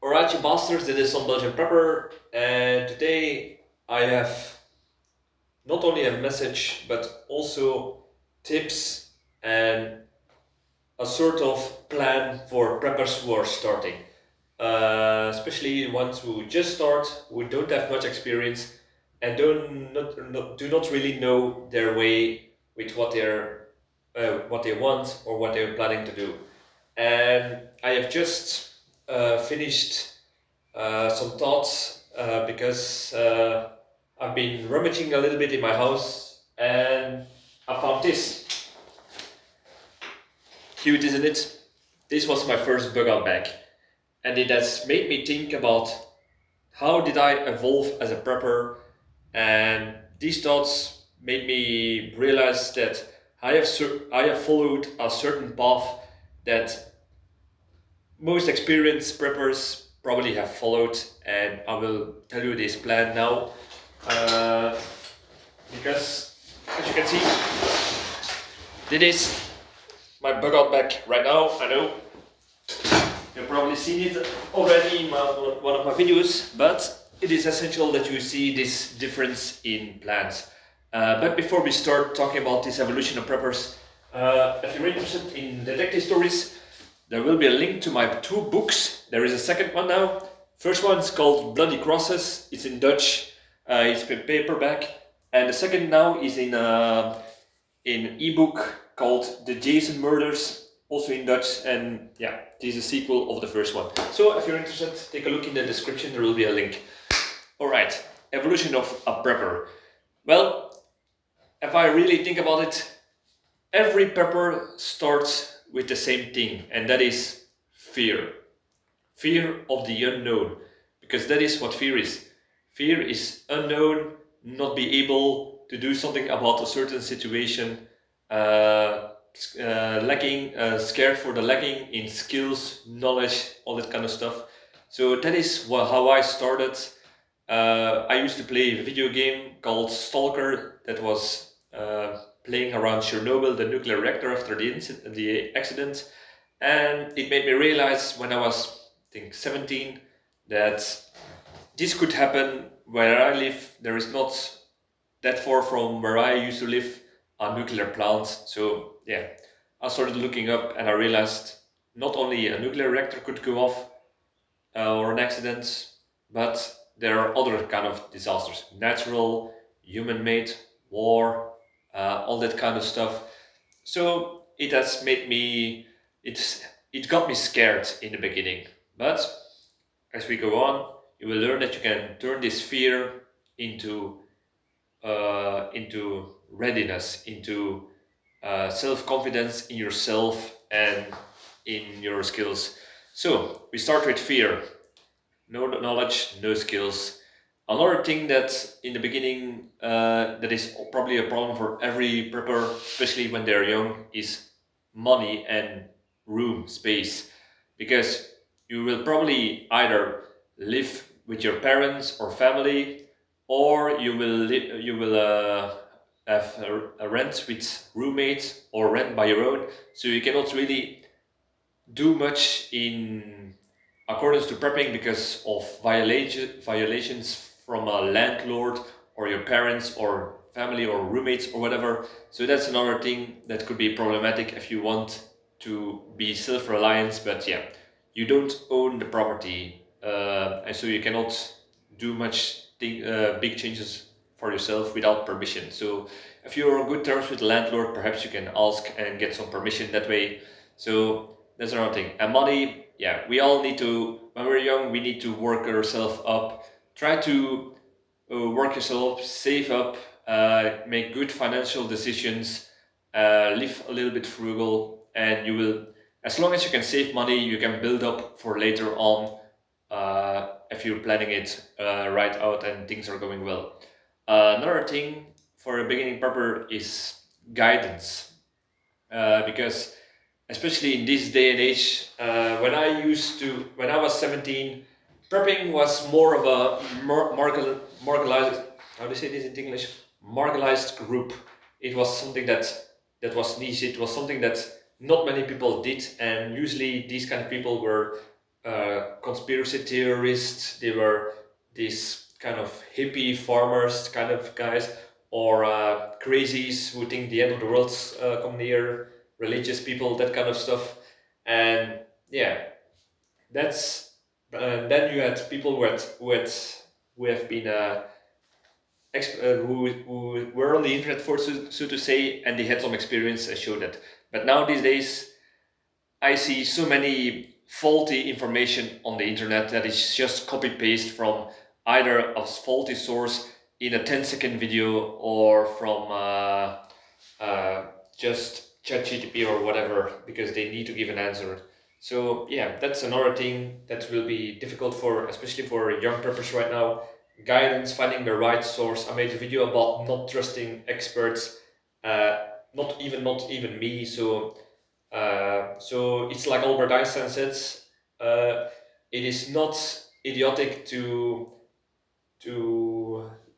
Alright, you bastards, this is Some-Belgian-prepper, and today I have not only a message but also tips and a sort of plan for preppers who are starting. Especially ones who just start, who don't have much experience, and do not really know their way with what they want or what they're planning to do. And I have just finished some thoughts because I've been rummaging a little bit in my house and I found this. Cute, isn't it? This was my first bug out bag, and it has made me think about how did I evolve as a prepper, and these thoughts made me realize that I have followed a certain path that most experienced preppers probably have followed, and I will tell you this plan now uh, because as you can see, this is my bug out bag right now. I know you've probably seen it already in one of my videos, but it is essential that you see this difference in plans. But before we start talking about this evolution of preppers, if you're interested in detective stories, there will be a link to my two books. There is a second one now. First one is called Bloody Crosses. It's in Dutch. It's in paperback, and the second now is in ebook called The Jason Murders, also in Dutch. And yeah, this is a sequel of the first one. So if you're interested, take a look in the description. There will be a link. All right, evolution of a prepper. Well, if I really think about it, every prepper starts with the same thing, and that is fear. Fear of the unknown, because that is what fear is. Fear is unknown, not be able to do something about a certain situation, scared for the lacking in skills, knowledge, all that kind of stuff. So that is how I started. I used to play a video game called Stalker that was playing around Chernobyl, the nuclear reactor after the accident, and it made me realize when I was, I think, 17, that this could happen where I live. There is not that far from where I used to live a nuclear plant. So yeah, I started looking up and I realized not only a nuclear reactor could go off or an accident, but there are other kind of disasters, natural, human-made, war, all that kind of stuff. So it has made me, it got me scared in the beginning, but as we go on, you will learn that you can turn this fear into readiness, into self-confidence in yourself and in your skills. So we start with fear. No knowledge, no skills. Another thing that in the beginning that is probably a problem for every prepper, especially when they're young, is money and room, space. Because you will probably either live with your parents or family, or you will have a rent with roommates or rent by your own. So you cannot really do much in accordance to prepping because of violations from a landlord or your parents or family or roommates or whatever. So that's another thing that could be problematic if you want to be self-reliant, but yeah, you don't own the property, and so you cannot do big changes for yourself without permission. So if you're on good terms with the landlord, perhaps you can ask and get some permission that way. So that's another thing. And money, yeah, we all need to, when we're young, we need to work ourselves up. Try to work yourself up, save up, make good financial decisions, live a little bit frugal, and you will, as long as you can save money, you can build up for later on if you're planning it right out and things are going well. Another thing for a beginning prepper is guidance, because especially in this day and age, when I was 17, prepping was more of a marginalized, how do you say this in English? Marginalized group. It was something that was niche. It was something that not many people did, and usually these kind of people were conspiracy theorists. They were these kind of hippie farmers kind of guys, or crazies who think the end of the world's come near, religious people, that kind of stuff. And yeah, that's then you had people who have been who were on the internet for so to say, and they had some experience and showed that. But now these days, I see so many faulty information on the internet that is just copy paste from either a faulty source in a 10-second video or from uh, just ChatGPT or whatever, because they need to give an answer. So yeah, that's another thing that will be difficult for, especially for young preppers right now. Guidance, finding the right source. I made a video about not trusting experts, uh, not even me. So it's like Albert Einstein said, uh, it is not idiotic to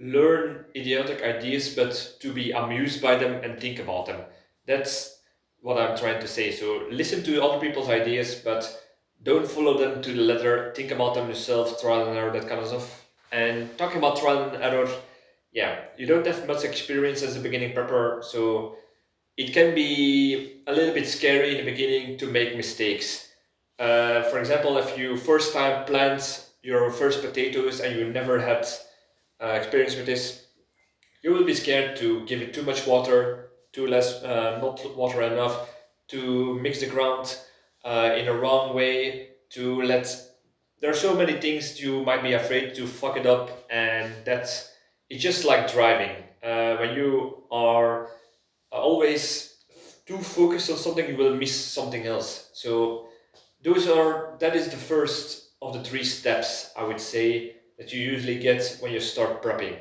learn idiotic ideas, but to be amused by them and think about them. That's what I'm trying to say. So listen to other people's ideas, but don't follow them to the letter. Think about them yourself, trial and error, that kind of stuff. And talking about trial and error, yeah, you don't have much experience as a beginning prepper, so it can be a little bit scary in the beginning to make mistakes. For example, if you first time plant your first potatoes and you never had experience with this, you will be scared to give it too much water, too less, not water enough, to mix the ground in a wrong way, to let. There are so many things you might be afraid to fuck it up, and that's it's just like driving. When you are always too focused on something, you will miss something else. So that is the first of the three steps, I would say, that you usually get when you start prepping.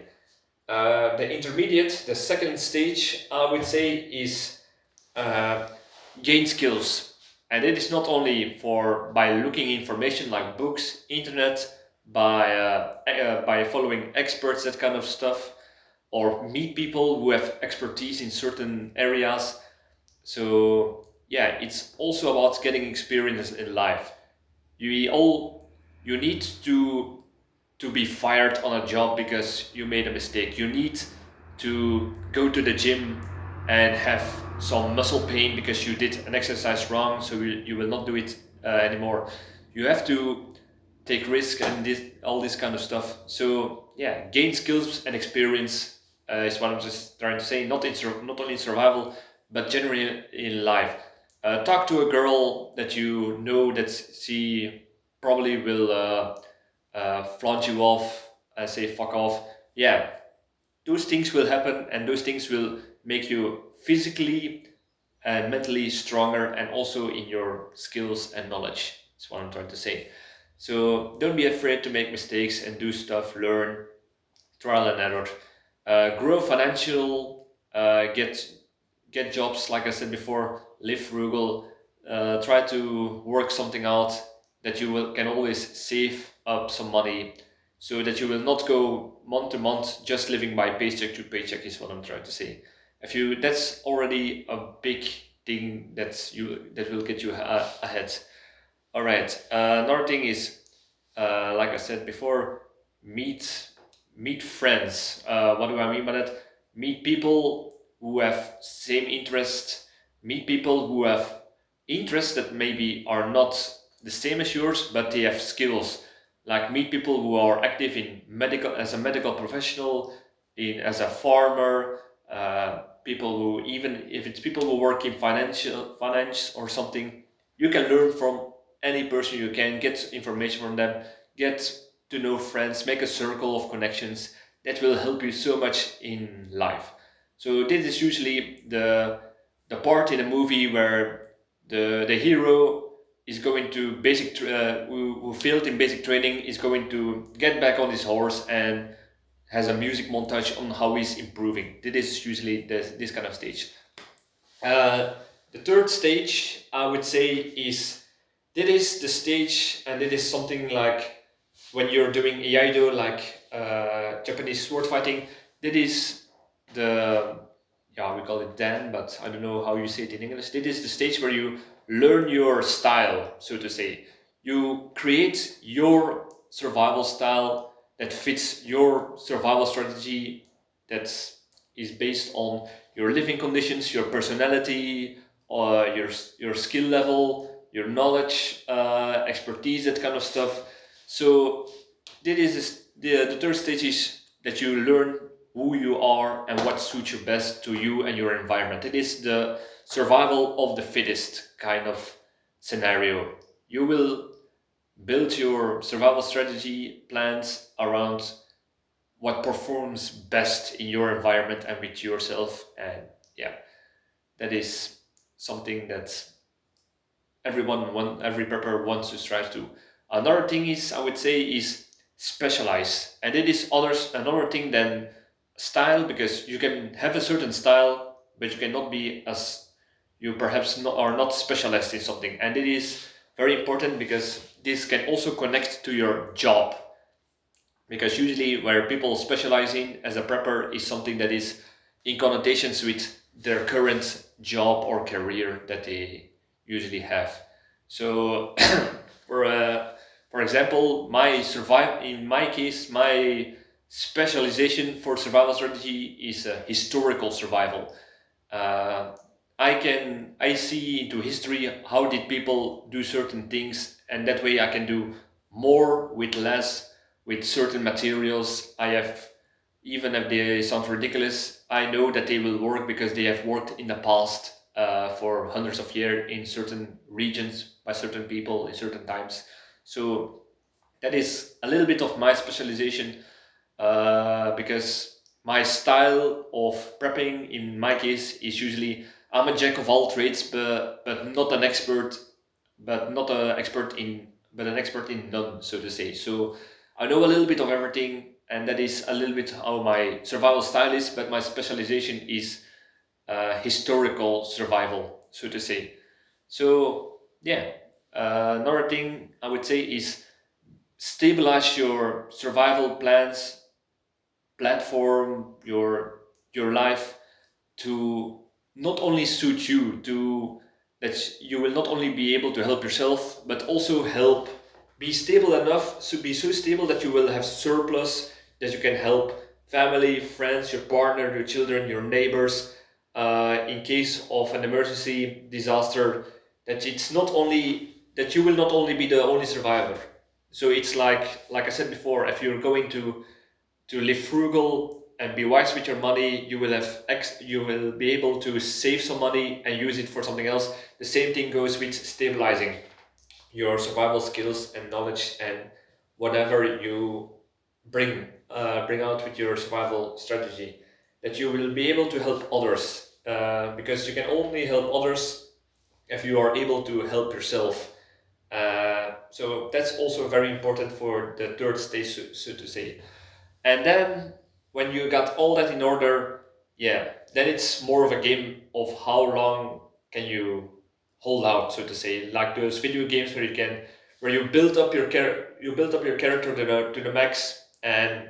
The intermediate, the second stage, I would say, is uh, gain skills, and it is not only for by looking information like books, internet, by following experts, that kind of stuff, or meet people who have expertise in certain areas. So yeah, it's also about getting experience in life. You need to be fired on a job because you made a mistake. You need to go to the gym and have some muscle pain because you did an exercise wrong, so you will not do it anymore. You have to take risk and all this kind of stuff. So yeah, gain skills and experience is what I'm just trying to say. Not only in survival, but generally in life. Talk to a girl that you know that she probably will flaunt you off, say fuck off. Yeah, those things will happen, and those things will make you physically and mentally stronger, and also in your skills and knowledge. That's what I'm trying to say. So don't be afraid to make mistakes and do stuff, learn, trial and error. Grow financial, get jobs, like I said before, live frugal, try to work something out that can always save up some money, so that you will not go month to month just living by paycheck to paycheck, is what I'm trying to say. If you That's already a big thing that will get you ahead. All right. Another thing is, like I said before, meet meet friends. What do I mean by that? Meet people who have same interest. Meet people who have interests that maybe are not the same as yours, but they have skills. Like meet people who are active in medical as a medical professional, in as a farmer. People who, even if it's people who work in finance or something, you can learn from any person. You can get information from them, get to know friends, make a circle of connections that will help you so much in life. So this is usually the part in a movie where the hero is going to who failed in basic training is going to get back on his horse and has a music montage on how he's improving. This is usually this kind of stage. Uh, the third stage, I would say, is that is the stage, and it is something like when you're doing iaido, like Japanese sword fighting. That is the, yeah, we call it dan, but I don't know how you say it in English. That is the stage where you learn your style, so to say. You create your survival style that fits your survival strategy, that is based on your living conditions, your personality, your skill level, your knowledge, expertise, that kind of stuff. So this is the third stage is that you learn who you are and what suits you best to you and your environment. It is the survival of the fittest kind of scenario. You will build your survival strategy plans around what performs best in your environment and with yourself. And yeah, that is something that every prepper wants to strive to. Another thing is, I would say, is specialize, and it is another thing than style, because you can have a certain style, but you cannot be as you perhaps not, are not specialized in something, and it is very important because this can also connect to your job, because usually where people specialize in as a prepper is something that is in connotations with their current job or career that they usually have. So for for example, in my case, my specialization for survival strategy is historical survival. uh, I see into history how did people do certain things, and that way I can do more with less, with certain materials. I have, even if they sound ridiculous, I know that they will work because they have worked in the past for hundreds of years in certain regions by certain people in certain times. So that is a little bit of my specialization, because my style of prepping in my case is usually I'm a jack of all trades, but not an expert, but not an expert in but an expert in none, so to say. So I know a little bit of everything, and that is a little bit how my survival style is. But my specialization is historical survival, so to say. So yeah, another thing I would say is stabilize your survival plans, platform your life to not only suit you, to that you will not only be able to help yourself but also help be stable enough, to be so stable that you will have surplus, that you can help family, friends, your partner, your children, your neighbors, in case of an emergency disaster, that it's not only that you will not only be the only survivor. So it's like I said before, if you're going to live frugal and be wise with your money, you will you will be able to save some money and use it for something else. The same thing goes with stabilizing your survival skills and knowledge, and whatever you bring out with your survival strategy, that you will be able to help others, because you can only help others if you are able to help yourself. So that's also very important for the third stage, so to say. And then when you got all that in order, yeah, then it's more of a game of how long can you hold out, so to say, like those video games where you build up you build up your character to the max, and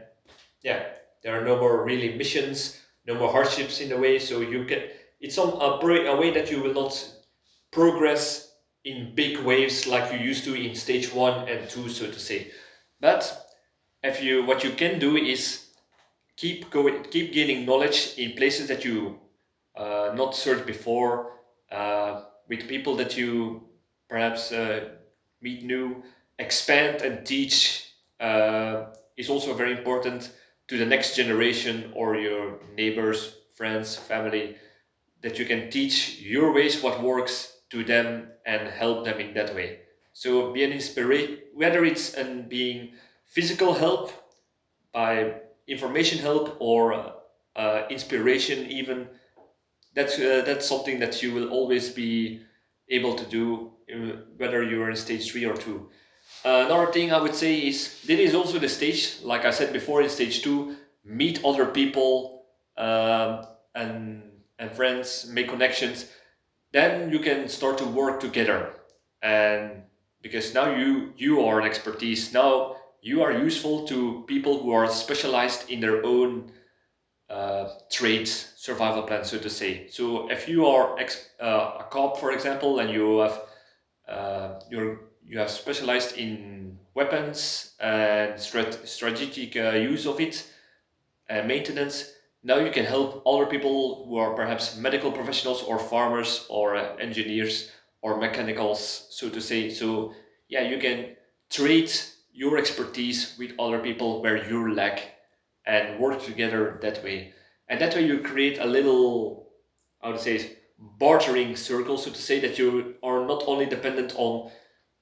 yeah, there are no more really missions, no more hardships in the way, so you can it's a way that you will not progress in big waves like you used to in stage 1 and 2, so to say. But if you what you can do is keep gaining knowledge in places that you not searched before, with people that you perhaps meet new, expand and teach, is also very important to the next generation or your neighbors, friends, family, that you can teach your ways, what works to them, and help them in that way. So be an inspiration, whether it's an being physical help by information help, or inspiration even. That's something that you will always be able to do, whether you're in stage 3 or 2. Another thing I would say is this is also the stage, like I said before, in stage 2, meet other people, and friends, make connections. Then you can start to work together, and because now you are an expertise, now you are useful to people who are specialized in their own trades, survival plan, so to say. So if you are a cop, for example, and you have you have specialized in weapons and strategic use of it and maintenance. Now you can help other people who are perhaps medical professionals or farmers or engineers or mechanicals, so to say. So yeah, you can trade your expertise with other people where you lack and work together that way. And that way you create a little, I would say, bartering circle, so to say, that you are not only dependent on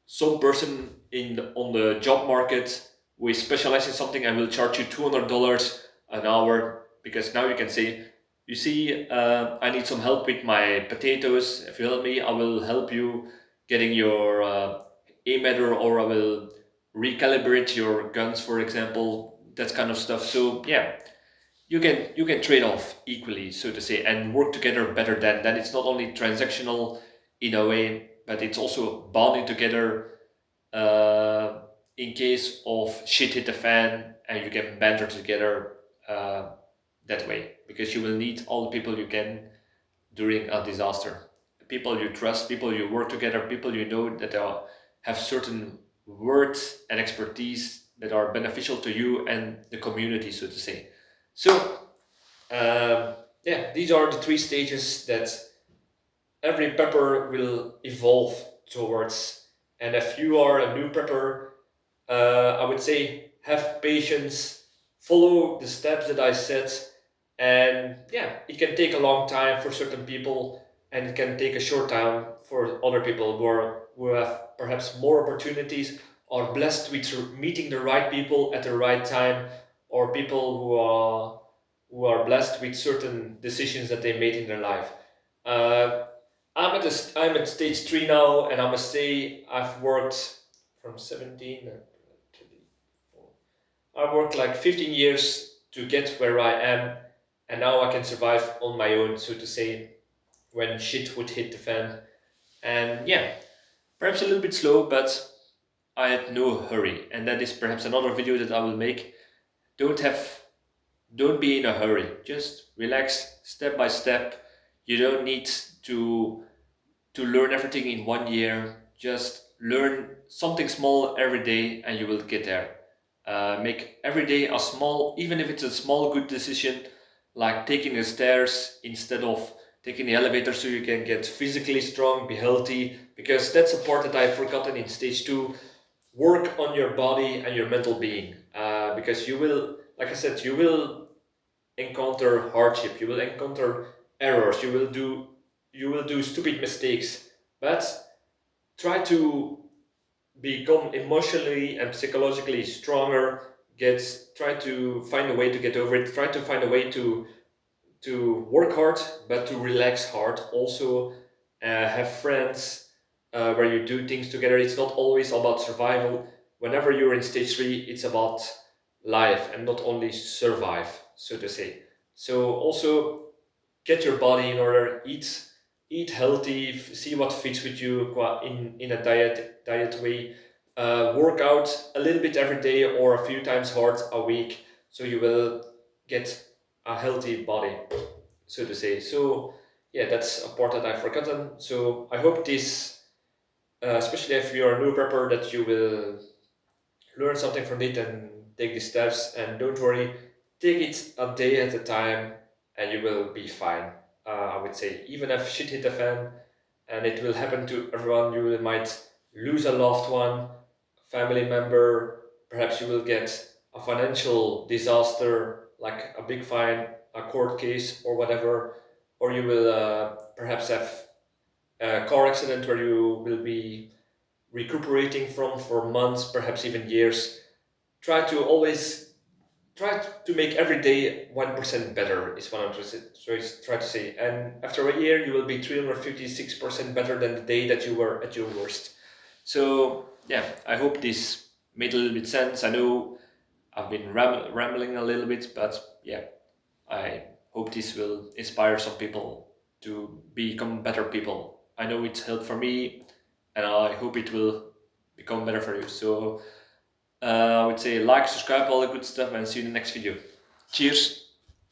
some person on the job market who is specialized in something and will charge you $200 an hour, because now you can say, you see, I need some help with my potatoes. If you help me, I will help you getting your aim better, or I will recalibrate your guns, for example, that kind of stuff. So yeah, you can trade off equally, so to say, and work together better. Then it's not only transactional in a way, but it's also bonding together uh, in case of shit hit the fan, and you can banter together uh, that way, because you will need all the people you can during a disaster. People you trust, people you work together, people you know that have certain words and expertise that are beneficial to you and the community, so to say. So yeah, these are the three stages that every prepper will evolve towards. And if you are a new prepper, I would say have patience, follow the steps that I said, and yeah, it can take a long time for certain people, and it can take a short time for other people who have perhaps more opportunities, or blessed with meeting the right people at the right time, or people who are blessed with certain decisions that they made in their life. Uh, I'm at stage 3 now, and I must say I've worked from 17 to I worked like 15 years to get where I am, and now I can survive on my own, so to say, when shit would hit the fan. And yeah, perhaps a little bit slow, but I had no hurry, and that is perhaps another video that I will make. Don't have, don't be in a hurry. Just relax, step by step. You don't need to learn everything in 1 year. Just learn something small every day and you will get there. Make every day a small, even if it's a small good decision, like taking the stairs instead of taking the elevator, so you can get physically strong, be healthy, because that's a part that I've forgotten in stage 2. Work on your body and your mental being, because you will, like I said, you will encounter hardship, you will encounter errors, you will do stupid mistakes, but try to become emotionally and psychologically stronger. Try to find a way to get over it, try to find a way to work hard, but to relax hard also. Have friends where you do things together. It's not always about survival. Whenever you're in stage 3, it's about life and not only survive, so to say. So also get your body in order, eat healthy, see what fits with you in a diet way. Work out a little bit every day or a few times hard a week, so you will get a healthy body, so to say. So yeah, that's a part that I've forgotten. So I hope this, especially if you're a new prepper, that you will learn something from it and take the steps. And don't worry, take it a day at a time, and you will be fine. I would say, even if shit hit the fan, and it will happen to everyone. You might lose a loved one, family member. Perhaps you will get a financial disaster, like a big fine, a court case, or whatever. Or you will perhaps have a car accident where you will be recuperating from for months, perhaps even years. Try to make every day 1% better, is what I'm trying to say. And after a year, you will be 356% better than the day that you were at your worst. So yeah, I hope this made a little bit sense. I know I've been rambling a little bit, but yeah, I hope this will inspire some people to become better people. I know it's helped for me, and I hope it will become better for you. So I would say like, subscribe, all the good stuff, and see you in the next video. Cheers!